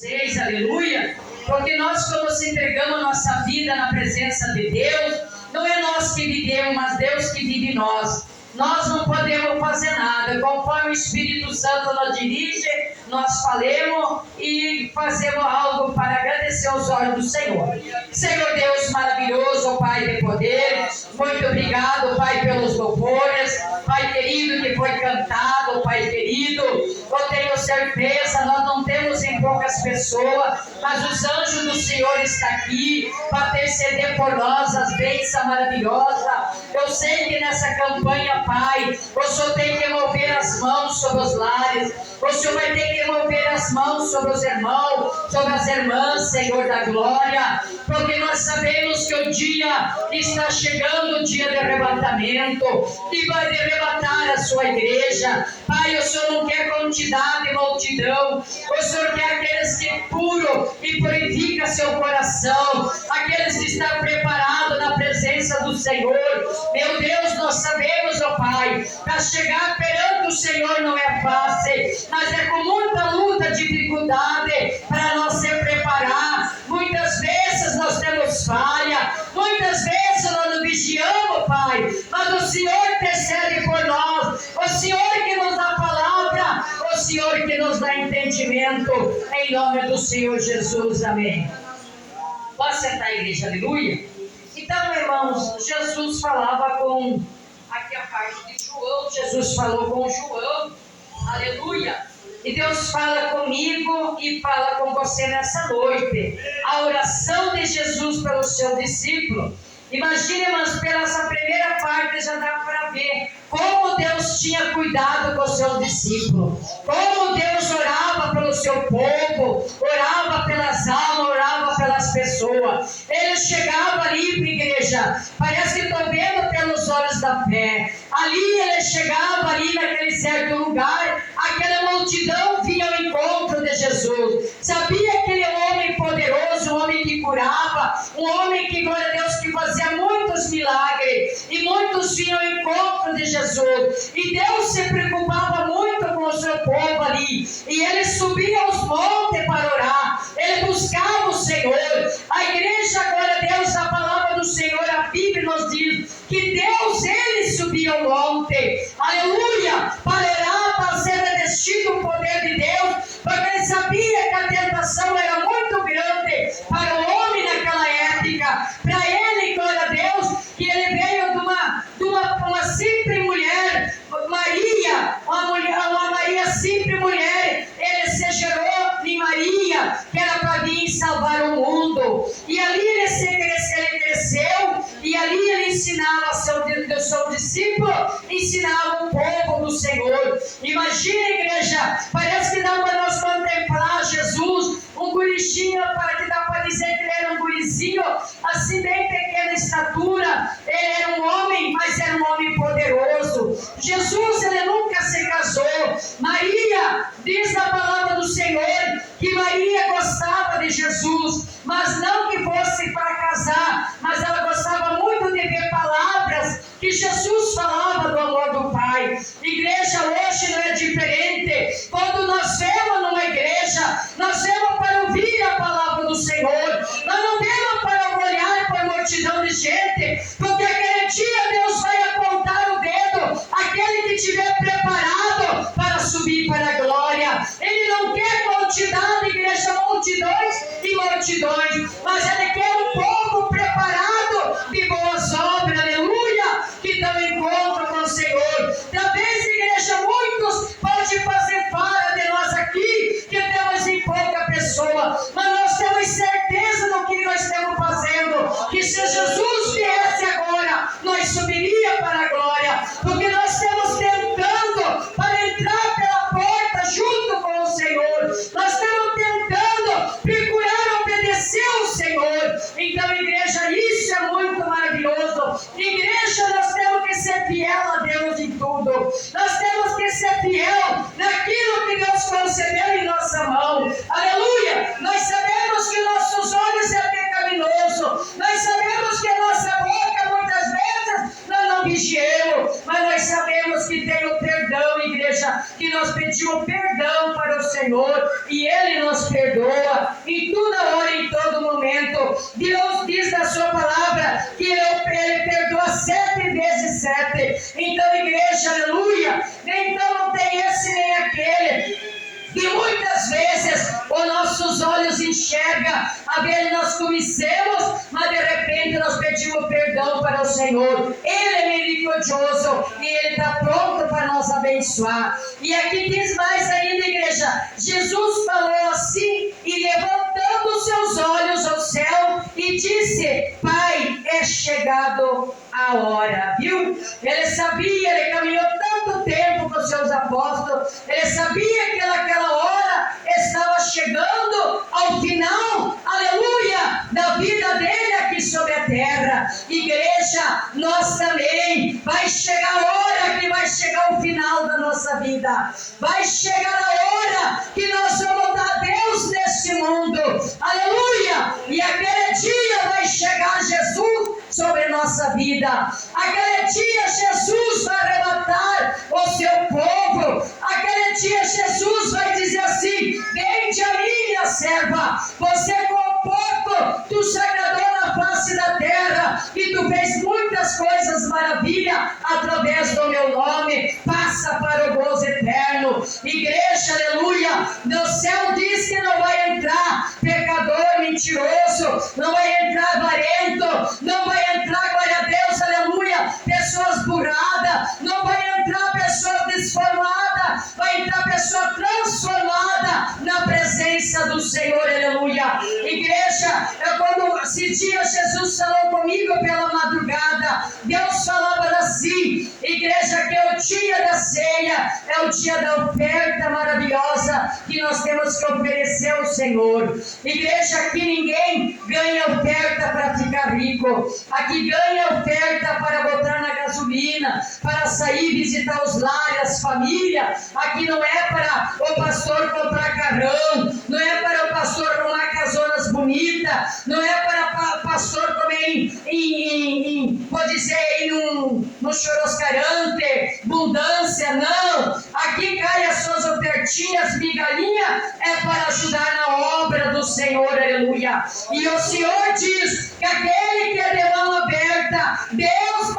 Aleluia, porque nós, quando se entregamos a nossa vida na presença de Deus, não é nós que vivemos, mas Deus que vive em nós. Nós não podemos fazer nada, conforme o Espírito Santo nos dirige, nós falemos e fazemos algo para agradecer aos olhos do Senhor. Senhor Deus maravilhoso, Pai de poder, muito obrigado, Pai, pelos louvores, Pai querido, que foi cantado, Pai querido. Eu tenho certeza, nós não temos em poucas pessoas, mas os anjos do Senhor estão aqui para interceder por nós, as bênçãos maravilhosas. Eu sei que nessa campanha, Pai, o Senhor tem que mover as mãos sobre os lares, o Senhor vai ter que mover as mãos sobre os irmãos, sobre as irmãs, Senhor da glória, porque nós sabemos que o dia está chegando, o dia de arrebatamento, e vai arrebatar a sua igreja. Pai, o Senhor não quer quantidade e multidão, o Senhor quer aqueles que é puro e purifica seu coração, aqueles que estão preparados na presença do Senhor. Meu Deus, nós sabemos, ó Pai, para chegar perante o Senhor não é fácil, mas é com muita luta, dificuldade para nós se preparar. Muitas vezes nós temos falha, muitas vezes nós não vigiamos, Pai, mas o Senhor intercede por nós, o Senhor que nos dá palavra, o Senhor que nos dá entendimento, em nome do Senhor Jesus, amém. Pode sentar, igreja, aleluia. Então, irmãos, Jesus falava com, aqui a parte de João, Jesus falou com João, aleluia, e Deus fala comigo e fala com você nessa noite, a oração de Jesus pelo seu discípulo. Imagine, mas pela essa primeira parte já dá para ver como Deus tinha cuidado com os seus discípulos, como Deus orava pelo seu povo, orava pelas almas, orava pelas pessoas. Ele chegava ali para a igreja, parece que estou vendo pelos olhos da fé, ali ele chegava ali naquele certo lugar, aquela multidão vinha ao encontro de Jesus, sabia que ele é um homem poderoso, um homem que curava, um homem que, glória a Deus, que fazia muitos milagres, e muitos vinham ao encontro de Jesus, e Deus se preocupava muito com o seu povo ali, e ele subia aos montes para orar, ele buscava o Senhor. A igreja, glória a Deus, a palavra do Senhor, a Bíblia nos diz que Deus, ele subia ao monte, aleluia, para orar, para ser revestido o poder de Deus, porque ele sabia que a tentação era muito grande para o homem naquela época. Para ele, glória a Deus, que ele veio de uma simples mulher, Maria, uma Maria simples mulher, ele se gerou em Maria, que era para vir salvar o mundo, e ali ele cresceu, e ali ele ensinava seu discípulo, ensinava o povo do Senhor. Imagina, igreja, parece que dá para nós contemplar Jesus, um gurizinho, que dá para dizer que ele era um gurizinho, assim bem pequena estatura, ele era um homem, mas era um homem poderoso. Jesus, ele nunca se casou. Maria, diz na palavra do Senhor, que Maria gostava de Jesus, mas não que fosse para casar, mas ela gostava muito de ver palavras que Jesus falava do amor do Pai. Igreja, hoje não é diferente. Quando nós vemos numa igreja, nós vemos para ouvir a palavra do Senhor, nós não vemos para olhar para a multidão de gente, porque aquele dia Deus vai apontar o dedo aquele que estiver preparado para subir para a glória. Ele não quer quantidade, igreja, multidões e multidões, mas ele quer um povo preparado de boas obras, aleluia, que dão encontro com o Senhor. Talvez, igreja, muitos podem fazer fora de nós aqui, que temos em pouca pessoa, mas nós temos certeza do que nós estamos fazendo, que se Jesus viesse agora, nós subiria para a glória, porque nós estamos tentando para entrar pela porta junto com o Senhor, nós estamos tentando procurar obedecer ao Senhor. Então, igreja, isso é muito maravilhoso. Igreja, nós temos que ser fiel a Deus em tudo, nós temos que ser fiel naquilo que Deus concedeu em nossa mão, aleluia. Nós sabemos que nossos olhos é pecaminoso, nós sabemos que a nossa boca muitas vezes nós não vigiamos, nossos olhos enxergam, às vezes nós comecemos, mas de repente nós pedimos perdão para o Senhor. Ele é misericordioso e Ele está pronto para nos abençoar. E aqui diz mais ainda, igreja, Jesus falou assim, e levantando os seus olhos ao céu, e disse: Pai, é chegado a hora, viu? Ele sabia, ele caminhou tanto tempo com os seus apóstolos, ele sabia que naquela hora estava chegando ao final, aleluia, da vida dele aqui sobre a terra. Igreja, nós também, vai chegar a hora que vai chegar o final da nossa vida, vai chegar a hora que nós vamos dar Deus nesse mundo, aleluia, e aquele dia vai chegar Jesus sobre a nossa vida. Aquele dia Jesus vai arrebatar o seu povo. Aquele dia Jesus vai dizer assim: vende a mim, minha serva, você com pouco tu se agradou na face da terra e tu fez muitas coisas maravilhas através do meu nome, passa para o gozo eterno. Igreja, aleluia, no céu diz que não vai entrar pecador mentiroso, não vai entrar avarento, não vai entrar, glória a Deus, aleluia, pessoas burradas, não vai entrar pessoa desformada, vai entrar pessoa transformada na presença do Senhor, aleluia. Igreja, quando esse dia Jesus falou comigo pela madrugada, Deus falava assim, igreja, que é o dia da ceia, é o dia da oferta maravilhosa que nós temos que oferecer ao Senhor. Igreja, aqui ninguém ganha oferta para ficar rico, aqui ganha oferta para botar na gasolina, para sair visitar os lares, as famílias. Aqui não é para o pastor comprar carrão, não é para o pastor arrumar casonas bonitas, não é para o pastor comer pode dizer, no churrascarante, abundância, não. Aqui cai as suas ofertinhas, migalhinha, é para ajudar na obra do Senhor, aleluia. E o Senhor diz que aquele que é de mão aberta, Deus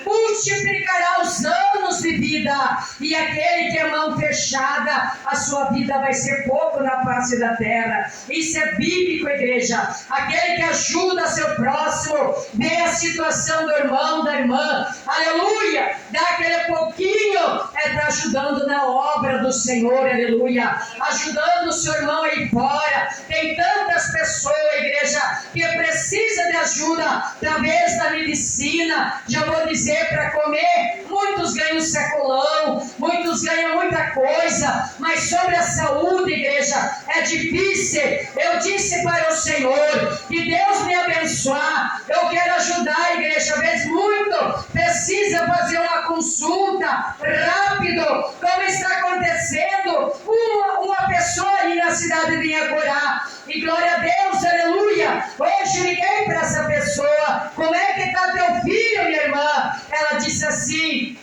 multiplicará os anos de vida, e aquele que é mão fechada, a sua vida vai ser pouco na face da terra. Isso é bíblico, igreja. Aquele que ajuda seu próximo, vê a situação do irmão, da irmã, aleluia, dá aquele pouquinho, está ajudando na obra do Senhor, aleluia, ajudando o seu irmão aí fora. Tem tantas pessoas, igreja, que precisa de ajuda através da medicina, já vou dizer, para comer, muitos ganham sacolão, muitos ganham muita coisa, mas sobre a saúde, igreja, é difícil. Eu disse para o Senhor que Deus me abençoar, eu quero ajudar, igreja, às vezes muito precisa fazer uma consulta rápido, como está acontecendo, uma pessoa ali na cidade de Inhacorá, e glória a Deus, aleluia, hoje liguei para essa pessoa: como é que está teu filho, minha irmã? Ela disse assim: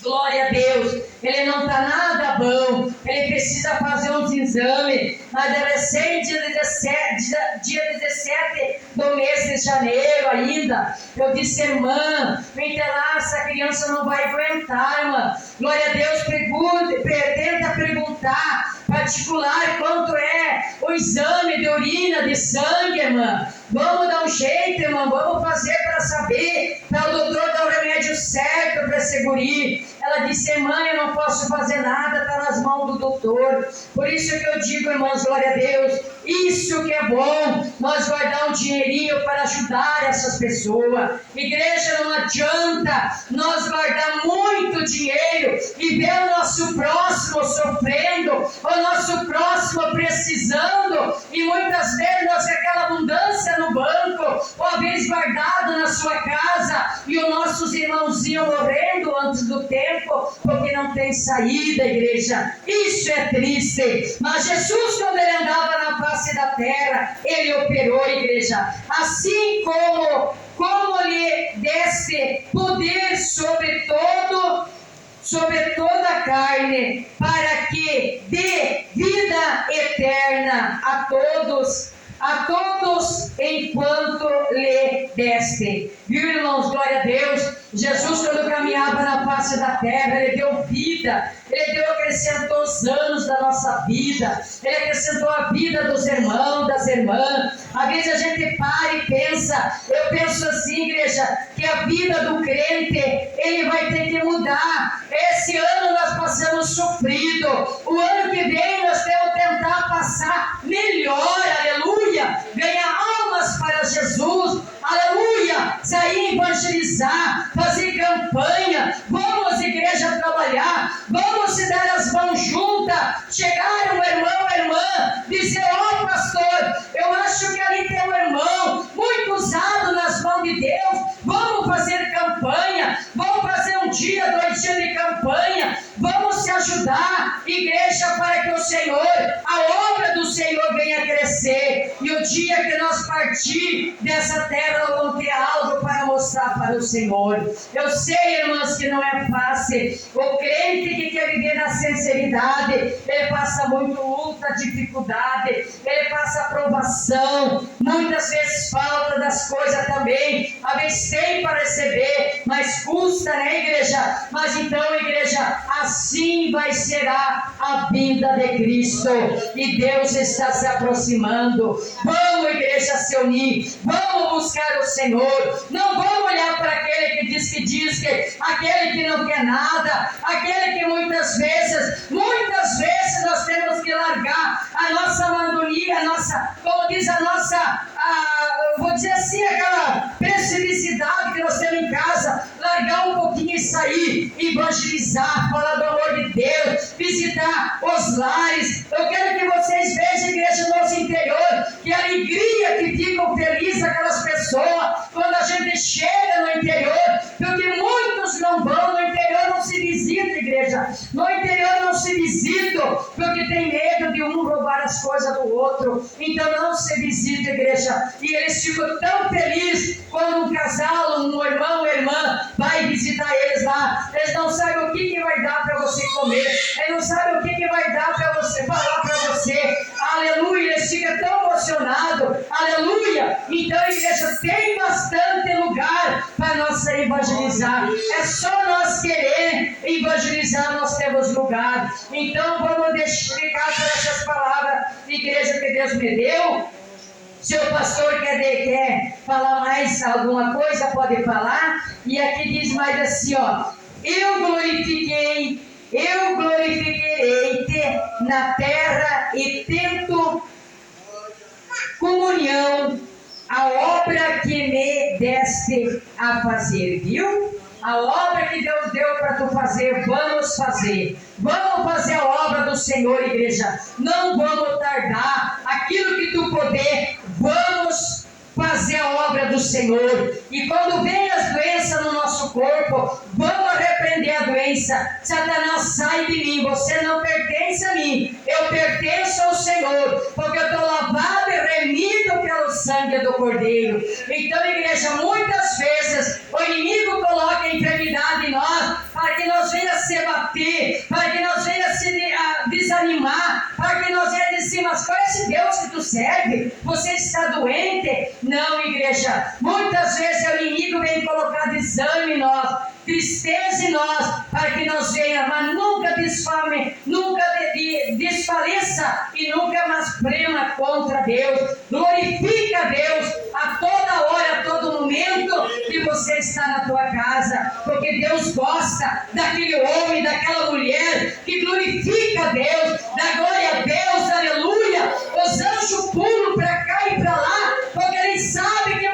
glória a Deus, ele não está nada bom, ele precisa fazer uns exames, mas é recém dia 17 do mês de janeiro ainda. Eu disse: irmã, vem lá, essa criança não vai aguentar, irmã. Glória a Deus, tenta perguntar particular quanto é o exame de urina, de sangue, irmã. Vamos dar um jeito, irmã, vamos fazer para saber, para o doutor dar o remédio certo para segurir. Ela disse: irmã, eu não posso fazer nada, está nas mãos do doutor. Por isso que eu digo, irmãos, glória a Deus, isso que é bom, nós guardar um dinheirinho para ajudar essas pessoas. Igreja, não adianta nós guardar muito dinheiro e ver o nosso próximo sofrendo, o nosso próximo precisando, e muitas vezes nós temos aquela abundância no banco, ou às vezes guardado na sua casa, e os nossos irmãozinhos morrendo antes do tempo, porque não tem saída, igreja. Isso é triste. Mas Jesus, quando ele andava na face da terra, ele operou, igreja. Assim como lhe desse poder sobre toda a carne, para que dê vida eterna a todos enquanto lhe deste. Viu, irmãos? Glória a Deus. Jesus, quando caminhava na face da terra, Ele deu vida, Ele acrescentou os anos da nossa vida, Ele acrescentou a vida dos irmãos, das irmãs. Às vezes a gente para e pensa, eu penso assim, igreja, que a vida do crente, ele vai ter que mudar. Esse ano nós passamos sofrido, o ano que vem nós temos que tentar passar melhor, aleluia, ganhar almas para Jesus, aleluia, sair evangelizar, fazer campanha, vamos igreja trabalhar, vamos se dar as mãos juntas, chegar um irmão, uma irmã, dizer, ó pastor, eu acho que ali tem um irmão muito usado nas mãos de Deus, vamos fazer campanha, vamos fazer um dia, 2 dias de campanha, vamos se ajudar, igreja, para que o Senhor, a obra do Senhor venha crescer, e o dia que nós partir dessa terra, nós vamos ter algo para mostrar para o Senhor. Eu sei, irmãs, que não é fácil, o crente que quer viver na sinceridade, ele passa muito luta, dificuldade, ele passa aprovação, muitas vezes falta das coisas também, às vezes tem para receber, mas custa, né, igreja? Mas então, igreja, assim vai ser a vinda de Cristo, e Deus está se aproximando. Vamos, igreja, se unir, vamos buscar o Senhor, não vamos olhar para aquele que diz, aquele que não quer nada, aquele que muitas vezes nós temos que largar a nossa mandonia, como diz a nossa, vou dizer assim, aquela preciosidade que nós temos em casa, largar um pouquinho e sair, evangelizar, falar do amor de Deus, visitar os lares. Eu quero que vocês vejam, igreja, no nosso interior, que alegria que ficam felizes aquelas pessoas quando a gente chega no interior, porque muitos não vão, no interior não se visita, igreja, no interior não se visita, porque tem medo de um roubar as coisas do outro, então não se visita, igreja, e eles ficam tão felizes quando um casal, um irmão, uma irmã vai visitar eles lá. Eles não sabem o que vai dar para você comer, eles não sabem o que vai dar para você falar para você, aleluia, eles ficam tão emocionados, aleluia. Então, igreja, tem bastante lugar para nós evangelizar, é só nós querer evangelizar, nós temos lugar. Então vamos explicar para essas palavras, igreja, que Deus me deu. Se o pastor quer falar mais alguma coisa, pode falar. E aqui diz mais assim, ó: eu glorificarei-te na terra e tento comunhão a obra que me deste a fazer, viu? A obra que Deus deu para tu fazer, vamos fazer. Vamos fazer a obra do Senhor, igreja. Não vamos tardar. Aquilo que tu puder, vamos fazer a obra do Senhor. E quando vem as doenças no nosso corpo, vamos repreender a doença. Satanás, sai de mim, você não pertence a mim, eu pertenço ao Senhor, porque eu estou lavado e remido pelo sangue do Cordeiro. Então, igreja, muitas vezes o inimigo coloca enfermidade em nós, para que nós venha se bater, para que nós venha se desanimar, para que nós venha dizer, mas qual é esse Deus que tu serve? Você está doente? Não, igreja, muitas vezes o inimigo vem colocar desânimo em nós, tristeza em nós, para que nós venhamos, mas nunca desfame, nunca desfaleça e nunca mais prema contra Deus. Glorifica a Deus a toda hora, a todo momento que você está na tua casa, porque Deus gosta daquele homem, daquela mulher que glorifica a Deus, dá glória a Deus, aleluia. Os anjos pulam para cá e para lá, porque eles sabem que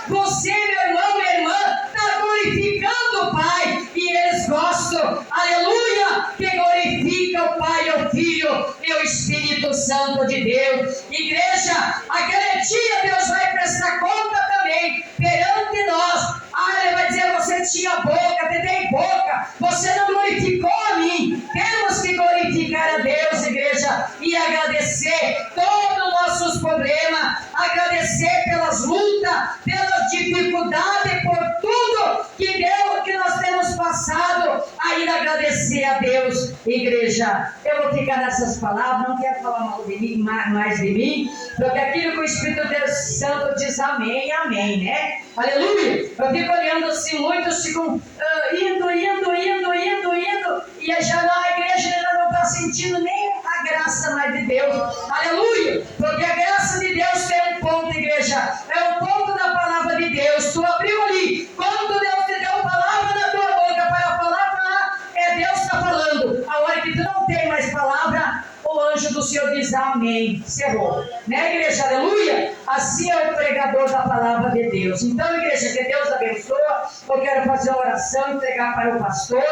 você, meu irmão, minha irmã, está glorificando o Pai, e eles gostam, aleluia, que glorifica o Pai, o Filho e o Espírito Santo de Deus. Igreja, aquele dia Deus vai prestar conta também perante nós. Ele vai dizer, você tinha boca, te dei boca, você não glorificou a mim. Temos que glorificar a Deus, igreja, e agradecer todos os nossos problemas, agradecer pelas lutas, pelas dificuldades, por tudo que nós temos passado, ainda agradecer a Deus, igreja. Eu vou ficar ficar nessas palavras, não quero falar mal de mim, mais de mim, porque aquilo que o Espírito Deus Santo diz amém, amém, né? Aleluia! Eu fico olhando assim, muitos ficam indo, e já a igreja ainda não está sentindo nem a graça mais de Deus. Aleluia! Porque a graça de Deus tem um ponto, igreja, é o ponto da palavra de Deus. Tu abriu ali, quando Deus te deu palavra na tua boca para falar, Deus está falando. A hora que tu não tem mais palavra, o anjo do Senhor diz amém. Cerrou. Né, igreja? Aleluia? Assim é o pregador da palavra de Deus. Então, igreja, que Deus abençoe. Eu quero fazer uma oração, entregar para o pastor.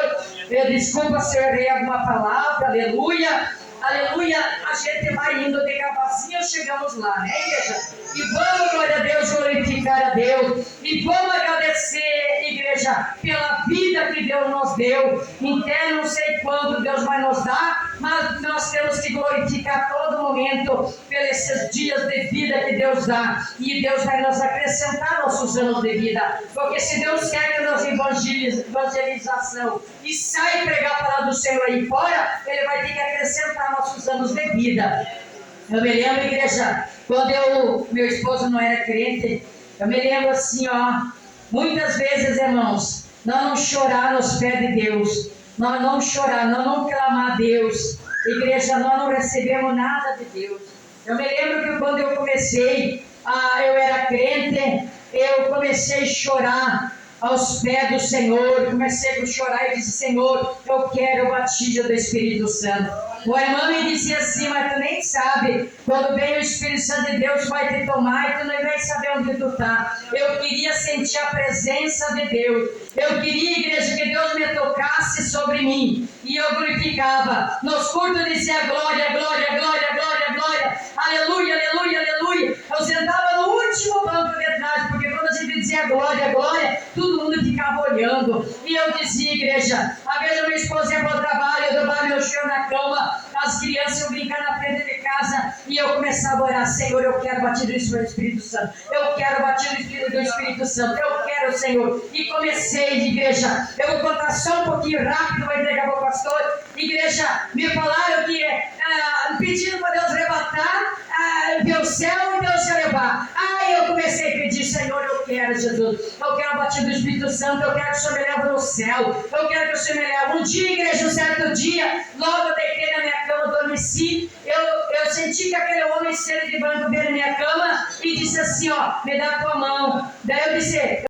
Desculpa se eu errei alguma palavra. Aleluia. Aleluia, a gente vai indo devagarzinho, chegamos lá, né, igreja? E vamos, glória a Deus, glorificar a Deus. E vamos agradecer, igreja, pela vida que Deus nos deu. Até não sei quando Deus vai nos dar, mas nós temos que glorificar todo momento pelos dias de vida que Deus dá. E Deus vai nos acrescentar nossos anos de vida. Porque se Deus quer que nós evangelização e sai pregar a palavra do Senhor aí fora, Ele vai ter que acrescentar nossos anos de vida. Eu me lembro, igreja, quando meu esposo não era crente, eu me lembro assim, muitas vezes, irmãos, nós não chorar nos pés de Deus, nós não chorar, nós não clamar a Deus, igreja, nós não recebemos nada de Deus. Eu me lembro que quando eu comecei, eu era crente, eu comecei a chorar aos pés do Senhor, comecei a chorar e disse, Senhor, eu quero o batismo do Espírito Santo. O irmão me dizia assim, mas tu nem sabe, quando vem o Espírito Santo de Deus vai te tomar e tu não vai saber onde tu está. Eu queria sentir a presença de Deus, eu queria, igreja, que Deus me tocasse sobre mim, e eu glorificava, nos cultos dizia glória, glória, glória, glória, glória, aleluia, aleluia, aleluia. Eu sentava no último banco de trás, porque quando a gente dizia glória, glória, todo mundo ficava olhando, e eu dizia, igreja, a vez a minha esposa ia para o trabalho, eu dobrava meu chão na cama, as crianças iam brincar na frente de casa, e eu começava a orar, Senhor, eu quero batismo do Espírito Santo, eu quero batismo do Espírito Santo, eu quero, Senhor, e comecei, igreja, eu vou contar só um pouquinho rápido, vou entregar para o pastor, igreja, me falaram que, pedindo para Deus arrebatar, ver o céu e Deus se levar. Aí eu comecei a pedir, Senhor, eu quero, Jesus, eu quero batismo do Espírito Santo, eu quero que o Senhor me leve no céu, eu quero que o Senhor me leve. Um dia, igreja, um certo dia, logo eu deitei na minha cama, adormeci, eu senti que aquele homem cedo de branco veio na minha cama e disse assim, me dá a tua mão. Daí eu disse,